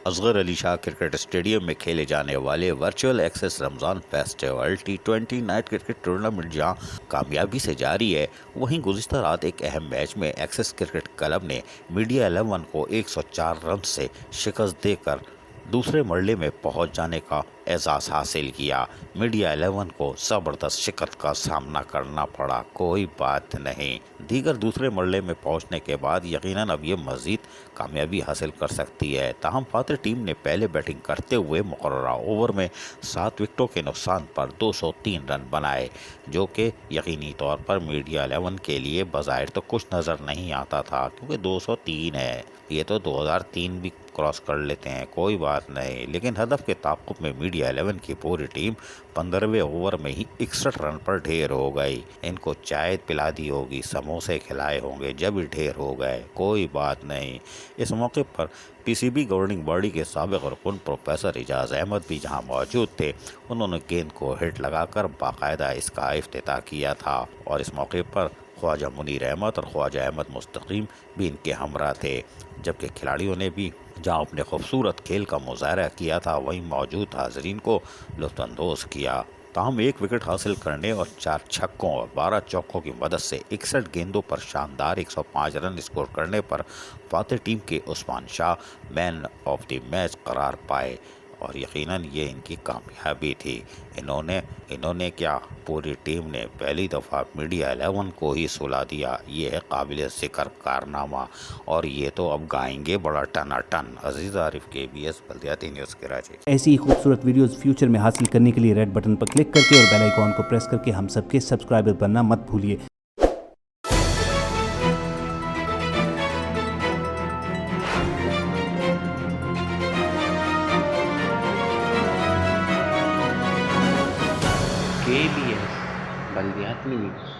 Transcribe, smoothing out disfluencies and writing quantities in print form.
Asghar Ali Shah cricket stadium میں کھیلے جانے والے virtual access Ramzan festival T20 night cricket tournament جہاں کامیابی سے جاری ہے، وہیں گزشتہ رات ایک اہم میچ میں ایکسیس کرکٹ کلب نے میڈیا 11 کو 104 رن سے شکست دے کر دوسرے مرحلے میں پہنچ جانے کا اعزاز حاصل کیا۔ میڈیا 11 کو زبردست شکست کا سامنا کرنا پڑا، کوئی بات نہیں، دیگر دوسرے مرحلے میں پہنچنے کے بعد یقیناً اب یہ مزید کامیابی حاصل کر سکتی ہے۔ تاہم فاتح ٹیم نے پہلے بیٹنگ کرتے ہوئے مقررہ اوور میں 7 وکٹوں کے نقصان پر 203 رن بنائے، جو کہ یقینی طور پر میڈیا 11 کے لیے بظاہر تو کچھ نظر نہیں آتا تھا، کیونکہ 203 ہے، یہ تو 2003 بھی کراس کر لیتے ہیں، کوئی بات نہیں، لیکن ہدف کے تعاقب میں میڈیا 11 کی پوری ٹیم 15ویں اوور میں ہی 61 رن پر ڈھیر ہو گئی۔ ان کو چائے پلا دی ہوگی، سموسے کھلائے ہوں گے، جب ہی ڈھیر ہو گئے، کوئی بات نہیں۔ اس موقع پر PCB گورننگ باڈی کے سابق رکن پروفیسر اعجاز احمد بھی جہاں موجود تھے، انہوں نے گیند کو ہٹ لگا کر باقاعدہ اس کا افتتاح کیا تھا، اور اس موقع پر خواجہ منیر احمد اور خواجہ احمد مستقیم بھی ان کے ہمراہ تھے، جبکہ کھلاڑیوں نے بھی جہاں اپنے خوبصورت کھیل کا مظاہرہ کیا تھا، وہیں موجود حاضرین کو لطف اندوز کیا۔ تاہم 1 وکٹ حاصل کرنے اور 4 چھکوں اور 12 چوکوں کی مدد سے 61 گیندوں پر شاندار 105 رن اسکور کرنے پر فاتح ٹیم کے عثمان شاہ مین آف دی میچ قرار پائے، اور یقیناً یہ ان کی کامیابی تھی۔ انہوں نے کیا، پوری ٹیم نے پہلی دفعہ میڈیا 11 کو ہی سلا دیا، یہ ہے قابل ذکر کارنامہ، اور یہ تو اب گائیں گے بڑا ٹنا ٹن۔ عزیز عارف، KBS بلدیاتی نیوز کراچی۔ ایسی ہی خوبصورت ویڈیوز فیوچر میں حاصل کرنے کے لیے ریڈ بٹن پر کلک کر کے اور بیل آئیکن کو پریس کر کے ہم سب کے سبسکرائبر بننا مت بھولیے۔ KBS بلدیاتی نیوز۔